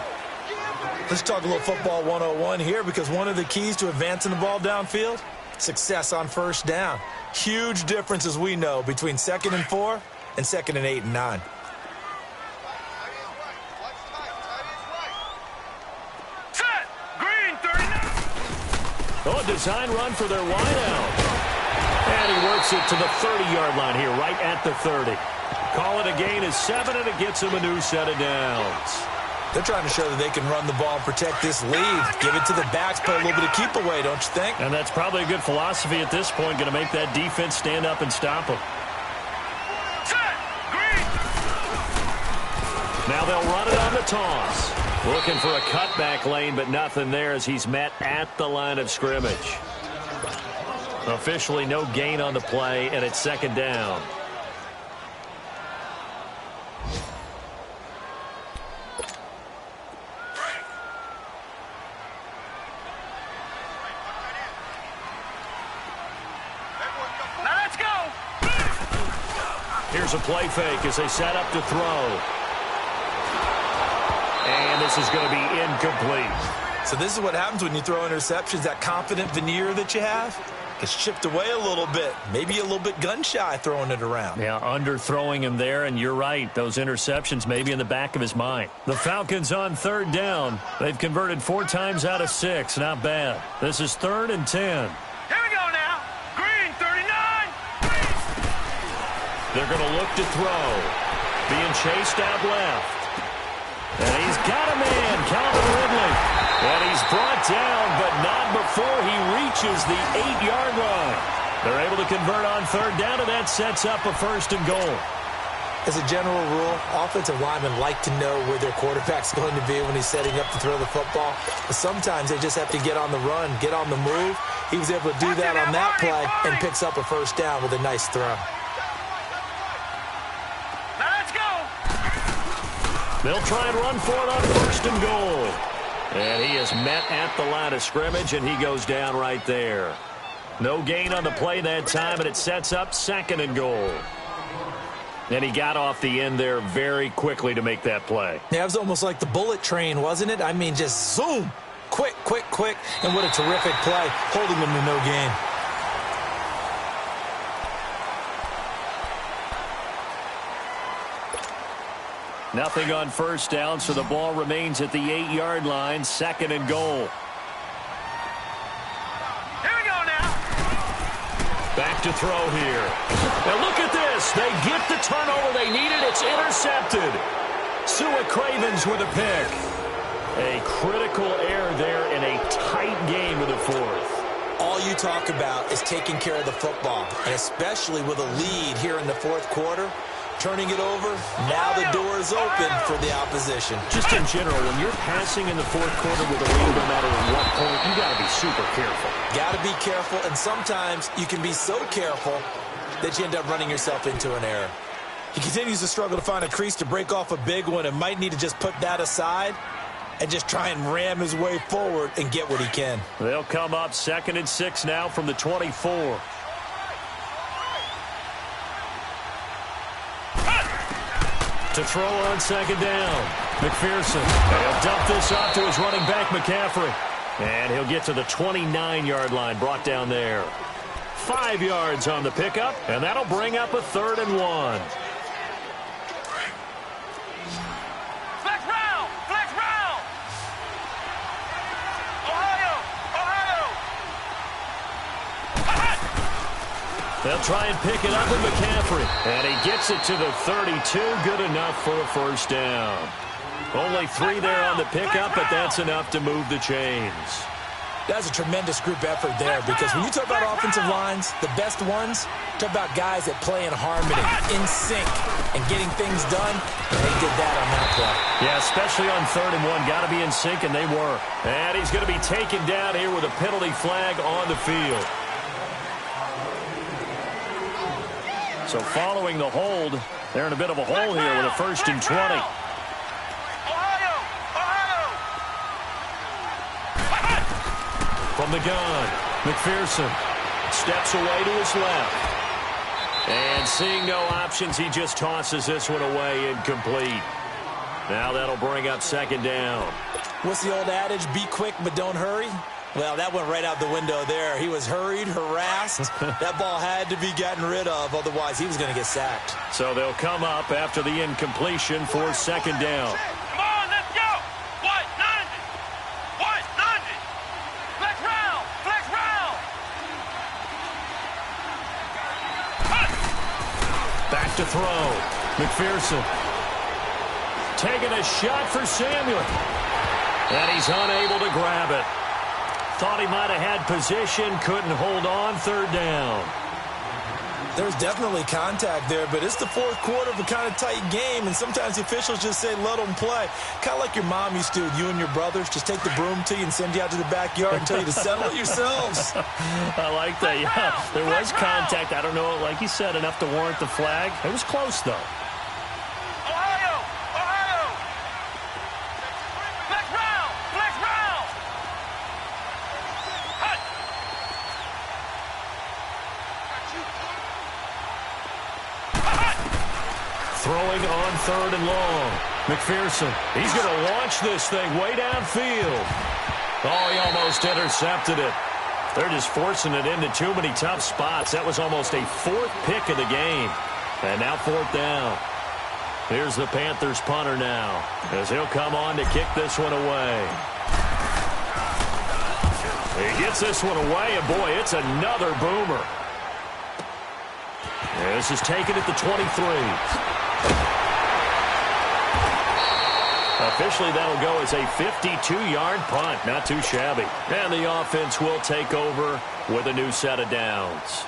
Let's talk a little football 101 here, because one of the keys to advancing the ball downfield, success on first down. Huge difference, as we know, between 2nd and 4 and 2nd and 8 and 9. Oh, a design run for their wideout. And he works it to the 30-yard line here, right at the 30. Call it a gain of 7, and it gets him a new set of downs. They're trying to show that they can run the ball and protect this lead. Give it to the backs, play a little bit of keep away, don't you think? And that's probably a good philosophy at this point, going to make that defense stand up and stop them. Now they'll run it on the toss. Looking for a cutback lane, but nothing there as he's met at the line of scrimmage. Officially no gain on the play, and it's 2nd down. Now let's go. Here's a play fake as they set up to throw. And this is going to be incomplete. So this is what happens when you throw interceptions. That confident veneer that you have gets chipped away a little bit. Maybe a little bit gun-shy throwing it around. Yeah, underthrowing him there, and you're right. Those interceptions maybe in the back of his mind. The Falcons on 3rd down. They've converted 4 times out of 6. Not bad. This is 3rd and 10. Here we go now. Green, 39. They're going to look to throw. Being chased out left. And he's got a man, Calvin Ridley. And he's brought down, but not before he reaches the 8-yard line. They're able to convert on 3rd down, and that sets up a 1st and goal. As a general rule, offensive linemen like to know where their quarterback's going to be when he's setting up to throw the football. But sometimes they just have to get on the run, get on the move. He was able to do that on that play and picks up a 1st down with a nice throw. They'll try and run for it on 1st and goal. And he is met at the line of scrimmage, and he goes down right there. No gain on the play that time, and it sets up 2nd and goal. And he got off the end there very quickly to make that play. Yeah, it was almost like the bullet train, wasn't it? I mean, just zoom. Quick, quick, quick. And what a terrific play, holding them to no gain. Nothing on first down, so the ball remains at the 8-yard line, 2nd and goal. Here we go now. Back to throw here. Now look at this. They get the turnover they needed. It's intercepted. Sua Cravens with a pick. A critical error there in a tight game of the 4th. All you talk about is taking care of the football, and especially with a lead here in the 4th quarter. Turning it over, now the door is open for the opposition. Just in general, when you're passing in the 4th quarter with a lead, no matter at what point, you got to be super careful. Got to be careful, and sometimes you can be so careful that you end up running yourself into an error. He continues to struggle to find a crease to break off a big one and might need to just put that aside and just try and ram his way forward and get what he can. They'll come up 2nd and 6 now from the 24. To throw on 2nd down. McPherson. He'll dump this off to his running back, McCaffrey. And he'll get to the 29-yard line, brought down there. 5 yards on the pickup, and that'll bring up a 3rd and 1. Flex round! Flex round! Ohio! They'll try and pick it up with McCaffrey. And he gets it to the 32. Good enough for a 1st down. Only 3 there on the pickup, but that's enough to move the chains. That's a tremendous group effort there, because when you talk about offensive lines, the best ones, talk about guys that play in harmony, in sync, and getting things done, and they did that on that play. Yeah, especially on 3rd and 1. Got to be in sync, and they were. And he's going to be taken down here with a penalty flag on the field. So following the hold, they're in a bit of a hole here with a 1st and 20. From the gun, McPherson steps away to his left. And seeing no options, he just tosses this one away, incomplete. Now that'll bring up 2nd down. What's the old adage, be quick but don't hurry? Well, that went right out the window there. He was hurried, harassed. That ball had to be gotten rid of, otherwise he was going to get sacked. So they'll come up after the incompletion for 2nd down. Come on, let's go! 190! 190! Flex round! Flex round! Back to throw. McPherson taking a shot for Samuel. And he's unable to grab it. Thought he might have had position, couldn't hold on, 3rd down. There's definitely contact there, but it's the 4th quarter of a kind of tight game, and sometimes the officials just say, let them play. Kind of like your mom used to with you and your brothers. Just take the broom to you and send you out to the backyard and tell you to settle it yourselves. I like that, yeah. There was contact. I don't know, like you said, enough to warrant the flag. It was close, though. Ohio! Ohio! Flex round! Flex round! Throwing on 3rd and long. McPherson, he's going to launch this thing way downfield. Oh, he almost intercepted it. They're just forcing it into too many tough spots. That was almost a 4th pick of the game. And now 4th down. Here's the Panthers punter now, as he'll come on to kick this one away. He gets this one away, and boy, it's another boomer. This is taken at the 23. Officially, that'll go as a 52-yard punt. Not too shabby. And the offense will take over with a new set of downs.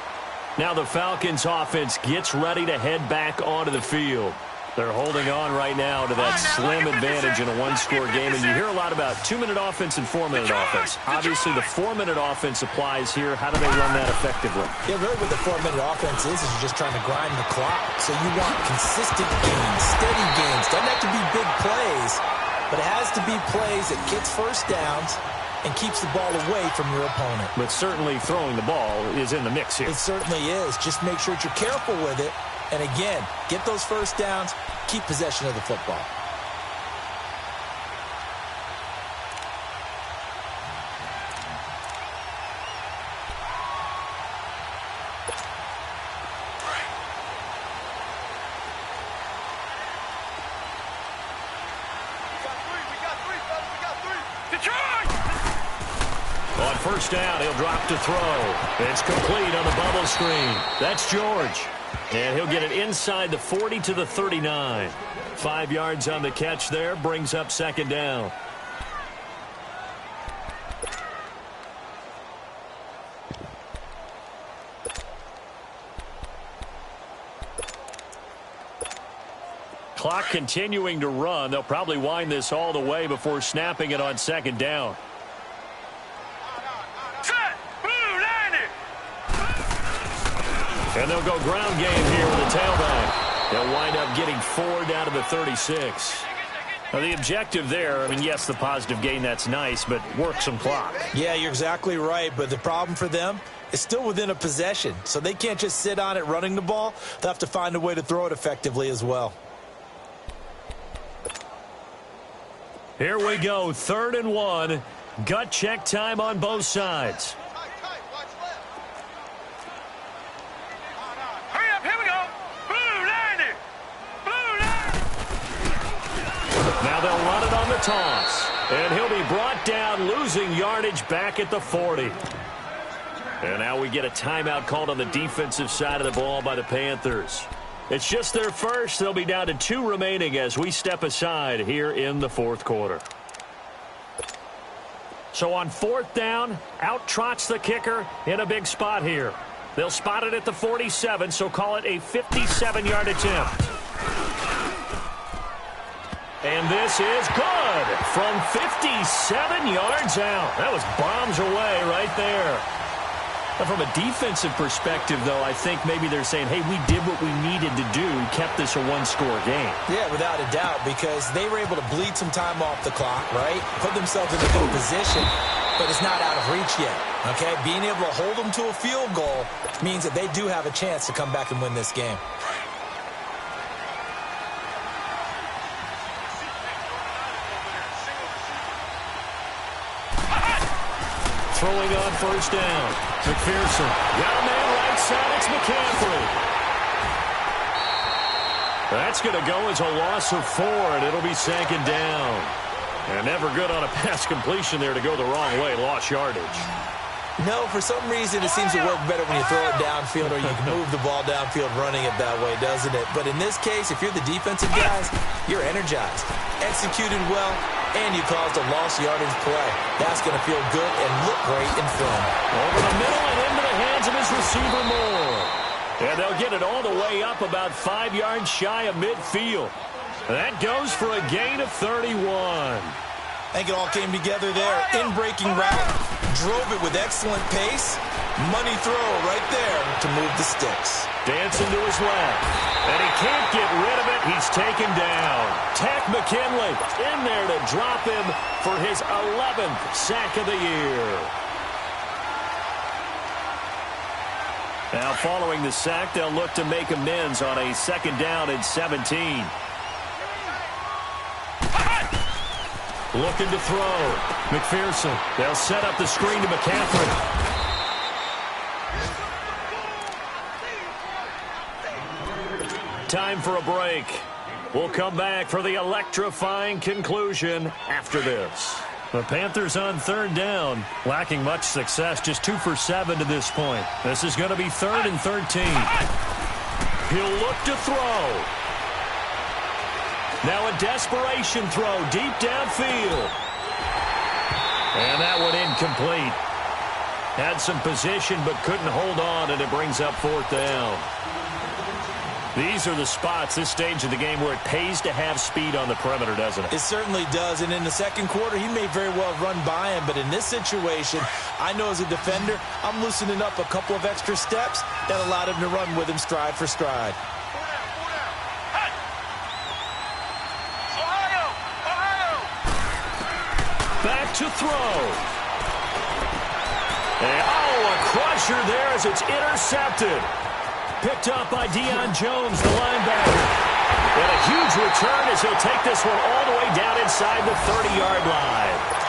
Now the Falcons offense gets ready to head back onto the field. They're holding on right now to that slim advantage in a one-score game. And you hear a lot about 2-minute offense and 4-minute offense. Obviously, the 4-minute offense applies here. How do they run that effectively? Yeah, really what the 4-minute offense is you're just trying to grind the clock. So you want consistent gains, steady gains. Doesn't have to be big plays, but it has to be plays that gets first downs and keeps the ball away from your opponent. But certainly throwing the ball is in the mix here. It certainly is. Just make sure that you're careful with it. And again, get those first downs, keep possession of the football. On first down, he'll drop to throw. It's complete on the bubble screen. That's George. And he'll get it inside the 40 to the 39. 5 yards on the catch there, brings up second down. Clock continuing to run. They'll probably wind this all the way before snapping it on second down. And they'll go ground game here with the tailback. They'll wind up getting 4 down to the 36. Now, the objective there, I mean, yes, the positive gain, that's nice, but work some clock. Yeah, you're exactly right, but the problem for them is still within a possession, so they can't just sit on it running the ball. They'll have to find a way to throw it effectively as well. Here we go, 3rd and 1. Gut check time on both sides. Now they'll run it on the toss. And he'll be brought down, losing yardage back at the 40. And now we get a timeout called on the defensive side of the ball by the Panthers. It's just their first. They'll be down to 2 remaining as we step aside here in the 4th quarter. So on 4th down, out trots the kicker in a big spot here. They'll spot it at the 47, so call it a 57-yard attempt. And this is good from 57 yards out. That was bombs away right there. Now, from a defensive perspective, though, I think maybe they're saying, hey, we did what we needed to do, kept this a 1-score game. Yeah, without a doubt, because they were able to bleed some time off the clock, right? Put themselves in a good position, but it's not out of reach yet, okay? Being able to hold them to a field goal means that they do have a chance to come back and win this game. Throwing on first down. McPherson. Got a man right side. It's McCaffrey. That's going to go as a loss of 4, and it'll be 2nd down. And never good on a pass completion there to go the wrong way. Lost yardage. No, for some reason it seems to work better when you throw it downfield or you can move the ball downfield running it that way, doesn't it? But in this case, if you're the defensive guys, you're energized, executed well, and you caused a lost yardage play. That's going to feel good and look great in film. Over the middle and into the hands of his receiver Moore. And they'll get it all the way up about 5 yards shy of midfield. That goes for a gain of 31. I think it all came together there. In-breaking route, drove it with excellent pace. Money throw right there to move the sticks. Dancing to his left. And he can't get rid of it. He's taken down. Tack McKinley in there to drop him for his 11th sack of the year. Now following the sack, they'll look to make amends on a 2nd down and 17. Looking to throw. McPherson. They'll set up the screen to McCaffrey. Time for a break. We'll come back for the electrifying conclusion after this. The Panthers on 3rd down, lacking much success, just 2 for 7 to this point. This is going to be 3rd and 13. He'll look to throw. Now a desperation throw deep downfield. And that one incomplete. Had some position but couldn't hold on, and it brings up 4th down. These are the spots, this stage of the game, where it pays to have speed on the perimeter, doesn't it? It certainly does, and in the 2nd quarter, he may very well run by him, but in this situation, I know as a defender, I'm loosening up a couple of extra steps that allowed him to run with him stride for stride. to throw. And, a crusher there as it's intercepted. Picked up by Deion Jones, the linebacker. And a huge return as he'll take this one all the way down inside the 30-yard line.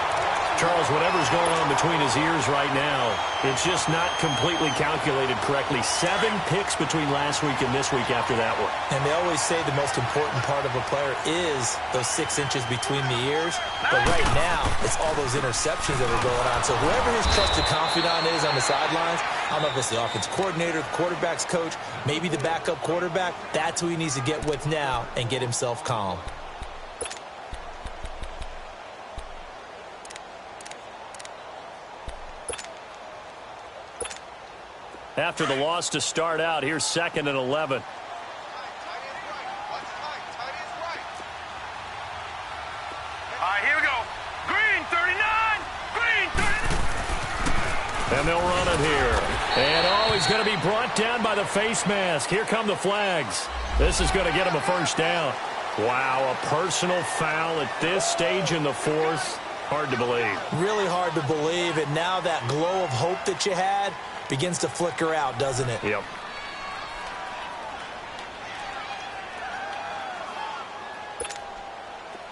Charles, whatever's going on between his ears right now, it's just not completely calculated correctly. 7 picks between last week and this week after that one. And they always say the most important part of a player is those 6 inches between the ears. But right now, it's all those interceptions that are going on. So whoever his trusted confidant is on the sidelines, I don't know if it's the offensive coordinator, the quarterback's coach, maybe the backup quarterback, that's who he needs to get with now and get himself calm. After the loss to start out, here's 2nd and 11. Here we go. Green 39. Green 39. And they'll run it here. And, he's going to be brought down by the face mask. Here come the flags. This is going to get him a first down. Wow, a personal foul at this stage in the 4th. Hard to believe. Really hard to believe. And now that glow of hope that you had begins to flicker out, doesn't it? Yep.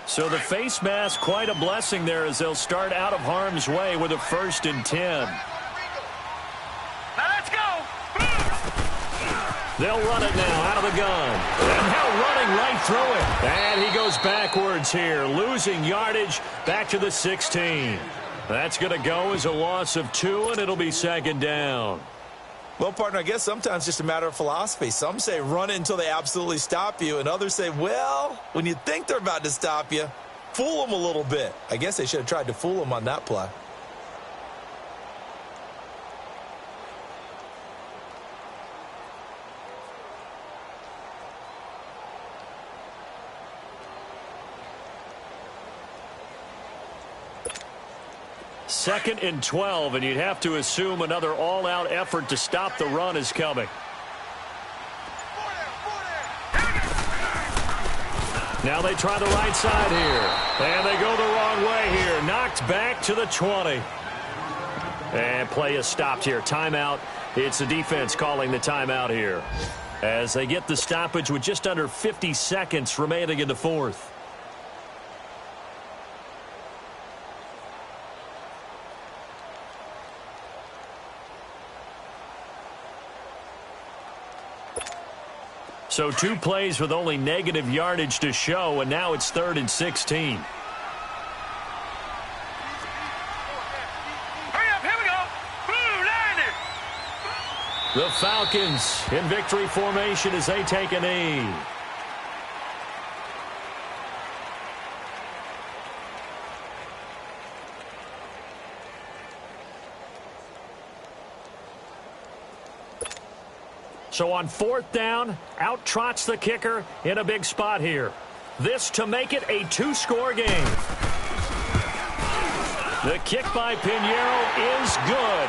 So the face mask, quite a blessing there as they'll start out of harm's way with a 1st and 10. Now let's go. They'll run it now out of the gun. And now running right through it. And he goes backwards here, losing yardage back to the 16. That's going to go as a loss of 2, and it'll be 2nd down. Well, partner, I guess sometimes it's just a matter of philosophy. Some say run it until they absolutely stop you, and others say, well, when you think they're about to stop you, fool them a little bit. I guess they should have tried to fool them on that play. Second and 12, and you'd have to assume another all-out effort to stop the run is coming. Now they try the right side here, and they go the wrong way here. Knocked back to the 20. And play is stopped here. Timeout. It's the defense calling the timeout here as they get the stoppage with just under 50 seconds remaining in the 4th. So 2 plays with only negative yardage to show, and now it's 3rd and 16. Hurry up, here we go. Blue, landed. The Falcons in victory formation as they take a knee. So on 4th down, out trots the kicker in a big spot here. This to make it a 2-score game. The kick by Pinheiro is good.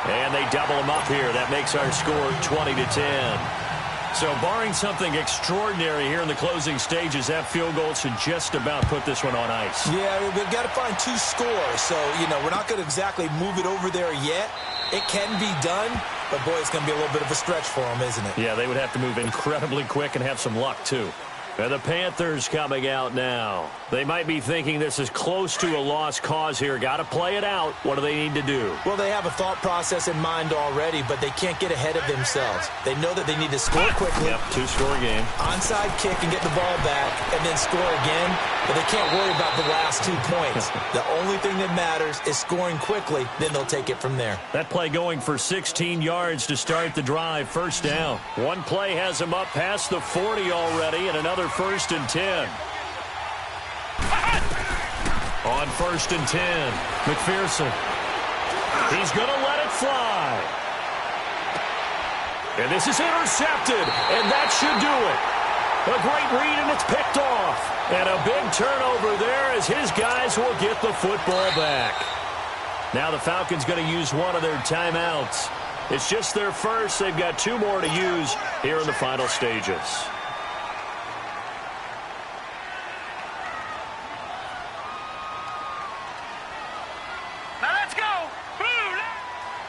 And they double him up here. That makes our score 20-10. So barring something extraordinary here in the closing stages, that field goal should just about put this one on ice. Yeah, we've got to find 2 scores. So, we're not going to exactly move it over there yet. It can be done, but, boy, it's going to be a little bit of a stretch for them, isn't it? Yeah, they would have to move incredibly quick and have some luck, too. And the Panthers coming out now. They might be thinking this is close to a lost cause here. Got to play it out. What do they need to do? Well, they have a thought process in mind already, but they can't get ahead of themselves. They know that they need to score quickly. Yep, 2-score game. Onside kick and get the ball back and then score again. But they can't worry about the last 2 points. The only thing that matters is scoring quickly. Then they'll take it from there. That play going for 16 yards to start the drive. 1st down. One play has him up past the 40 already, and another 1st and 10. On 1st and 10, McPherson. He's going to let it fly. And this is intercepted, and that should do it. A great read, and it's picked off. And a big turnover there as his guys will get the football back. Now the Falcons going to use one of their timeouts. It's just their first. They've got 2 more to use here in the final stages.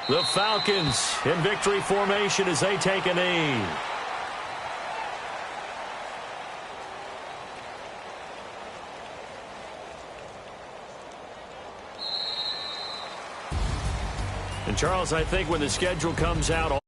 The Falcons in victory formation as they take a knee. And Charles, I think when the schedule comes out,